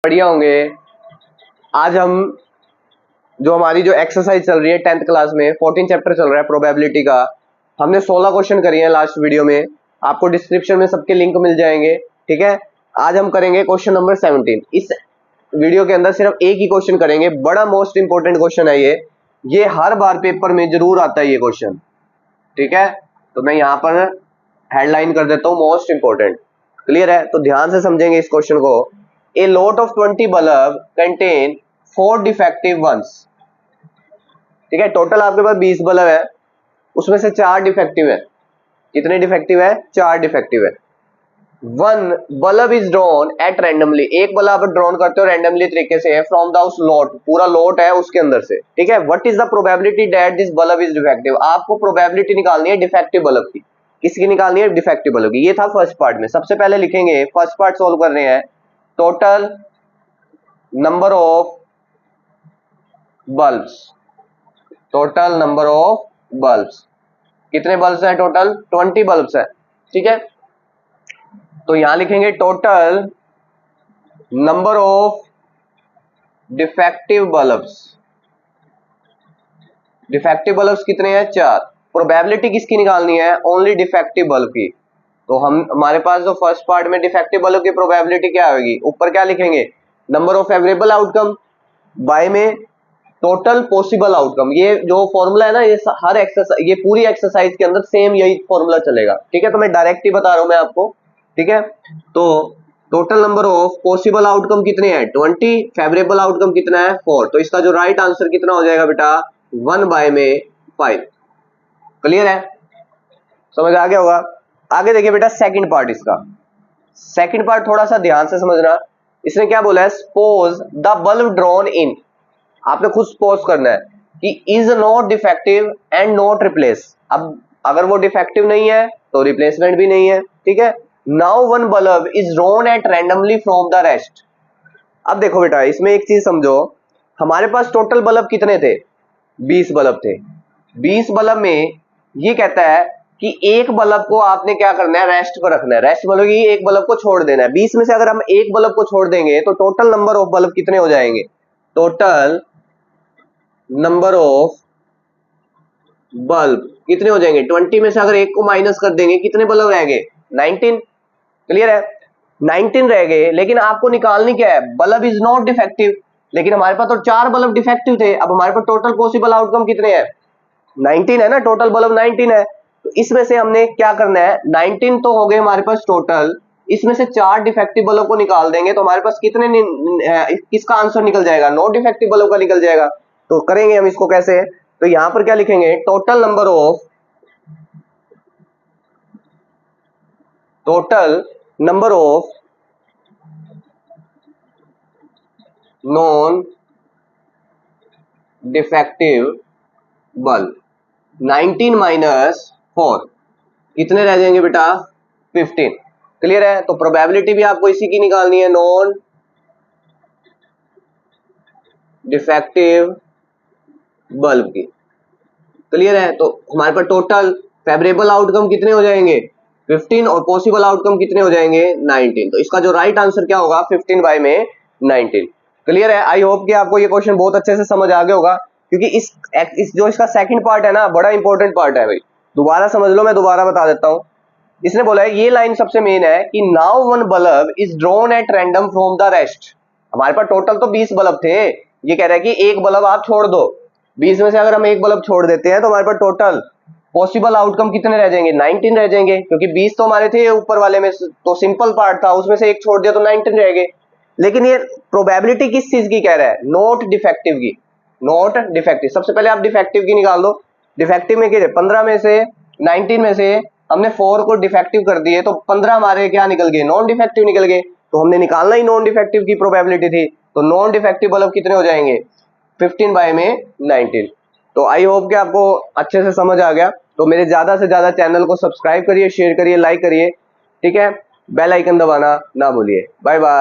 बढ़िया होंगे। आज हम जो हमारी जो एक्सरसाइज चल रही है 10th क्लास में 14 चैप्टर चल रहा है प्रोबेबिलिटी का, हमने 16 क्वेश्चन करिए हैं लास्ट वीडियो में। आपको डिस्क्रिप्शन में सबके लिंक मिल जाएंगे, ठीक है। आज हम करेंगे क्वेश्चन नंबर 17। इस वीडियो के अंदर सिर्फ एक ही क्वेश्चन करेंगे, बड़ा मोस्ट इंपोर्टेंट क्वेश्चन है ये हर बार पेपर में जरूर आता है ये क्वेश्चन, ठीक है। तो मैं यहाँ पर हेडलाइन कर देता हूँ मोस्ट इंपोर्टेंट। क्लियर है? तो ध्यान से समझेंगे इस क्वेश्चन को। A lot of 20 bulb contain 4 defective ones, ठीक है। टोटल आपके पास 20 बल्ब है, उसमें से 4 डिफेक्टिव है। कितने डिफेक्टिव है? 4 डिफेक्टिव है। One bulb is drawn at randomly, एक बल्ब आप ड्रॉन करते हो रैंडमली तरीके से फ्रॉम द लॉट, पूरा लॉट है उसके अंदर से, ठीक है। What is the probability that this bulb is defective, आपको प्रोबेबिलिटी निकालनी है डिफेक्टिव बल्ब की। किसकी निकालनी है? डिफेक्टिव बल्ब की। ये था फर्स्ट पार्ट में। सबसे पहले लिखेंगे, फर्स्ट पार्ट सोल्व कर रहे हैं, total number of bulbs, total number of bulbs. कितने बल्ब्स हैं? टोटल 20 बल्ब्स हैं, ठीक है। तो यहां लिखेंगे total number of defective bulbs. Defective bulbs कितने हैं? 4। प्रोबेबिलिटी किसकी निकालनी है? ओनली डिफेक्टिव बल्ब की। तो हमारे पास जो फर्स्ट पार्ट में डिफेक्टिव बल्ब की प्रोबेबिलिटी क्या होगी, ऊपर क्या लिखेंगे? Number of favourable outcome by में टोटल पॉसिबल आउटकम। ये जो फॉर्मूला है ना, ये हर एक्सरसाइज, ये पूरी एक्सरसाइज के अंदर सेम यही फॉर्मूला चलेगा, ठीक है। तो मैं डायरेक्ट ही बता रहा हूं मैं आपको, ठीक है। तो total number of possible outcome कितने हैं? 20। फेवरेबल आउटकम कितना है? 4। तो इसका जो राइट आंसर कितना हो जाएगा बेटा? 1 बाय में 5। क्लियर है? समझ आ गया होगा। आगे देखिए बेटा सेकंड पार्ट इसका। सेकंड पार्ट थोड़ा सा ध्यान से समझना। इसने क्या बोला है? Suppose the bulb drawn in, आपने खुद सपोज करना है कि is not defective and not replace. अब अगर वो डिफेक्टिव नहीं है तो रिप्लेसमेंट भी नहीं है, ठीक है। Now one bulb is drawn at randomly from the rest. अब देखो बेटा, इसमें एक चीज समझो, हमारे पास टोटल बल्ब कितने थे? 20 बल्ब थे। 20 बल्ब में ये कहता है कि एक बल्ब को आपने क्या करना है? रेस्ट पर रखना है। रेस्ट मतलब कि एक बल्ब को छोड़ देना है। 20 में से अगर हम एक बल्ब को छोड़ देंगे तो टोटल नंबर ऑफ बल्ब कितने हो जाएंगे? टोटल नंबर ऑफ बल्ब कितने हो जाएंगे? 20 में से अगर एक को माइनस कर देंगे कितने बल्ब रह गए? 19। क्लियर है? 19 रह गए, लेकिन आपको निकालनी क्या है? Bulb is not defective. लेकिन हमारे पास तो 4 बल्ब डिफेक्टिव थे। अब हमारे पास टोटल पॉसिबल आउटकम कितने हैं? 19 है ना, टोटल बल्ब 19 है। तो इसमें से हमने क्या करना है? 19 तो हो गए हमारे पास टोटल, इसमें से 4 डिफेक्टिव बल्ब को निकाल देंगे तो हमारे पास कितने किसका आंसर निकल जाएगा? नॉट डिफेक्टिव बल्ब का निकल जाएगा। तो करेंगे हम इसको कैसे? तो यहां पर क्या लिखेंगे? Total number of non defective bulb 19 minus 4 कितने रह जाएंगे बेटा? 15। क्लियर है? तो प्रोबेबिलिटी भी आपको इसी की निकालनी है, नॉन डिफेक्टिव बल्ब की। क्लियर है? तो हमारे पास टोटल फेवरेबल आउटकम कितने हो जाएंगे? 15 और पॉसिबल आउटकम कितने हो जाएंगे? 19। तो इसका जो राइट आंसर क्या होगा? 15 बाय में 19। क्लियर है? आई होप कि आपको ये क्वेश्चन बहुत अच्छे से समझ आ गया होगा, क्योंकि इस जो इसका सेकंड पार्ट है ना, बड़ा इंपॉर्टेंट पार्ट है भाई। दोबारा समझ लो, मैं दोबारा बता देता हूं। इसने बोला है, ये लाइन सबसे मेन है कि now one bulb is drawn at random from the rest. हमारे पास टोटल तो 20 बल्ब थे, ये कह रहा है कि एक बल्ब आप छोड़ दो। 20 में से अगर हम एक बल्ब छोड़ देते हैं तो हमारे पास टोटल पॉसिबल आउटकम कितने रह जाएंगे? 19 रह जाएंगे, क्योंकि 20 तो हमारे थे ऊपर वाले में, तो सिंपल पार्ट था, उसमें से एक छोड़ दिया तो 19 रह गए। लेकिन ये प्रोबेबिलिटी किस चीज की कह रहा है? नॉट डिफेक्टिव की। नॉट डिफेक्टिव, सबसे पहले आप डिफेक्टिव की निकाल दो। डिफेक्टिव में क्या है? 15 में से 19 में से हमने 4 को डिफेक्टिव कर दिए तो 15 हमारे क्या निकल गए? नॉन डिफेक्टिव निकल गए। तो हमने निकालना ही नॉन डिफेक्टिव की प्रोबेबिलिटी थी। तो नॉन डिफेक्टिव बल्ब कितने हो जाएंगे? 15 बाय में 19। तो आई होप कि आपको अच्छे से समझ आ गया। तो मेरे ज्यादा से ज्यादा चैनल को सब्सक्राइब करिए, शेयर करिए, लाइक करिए, ठीक है। बेल आइकन दबाना ना भूलिए। Bye bye.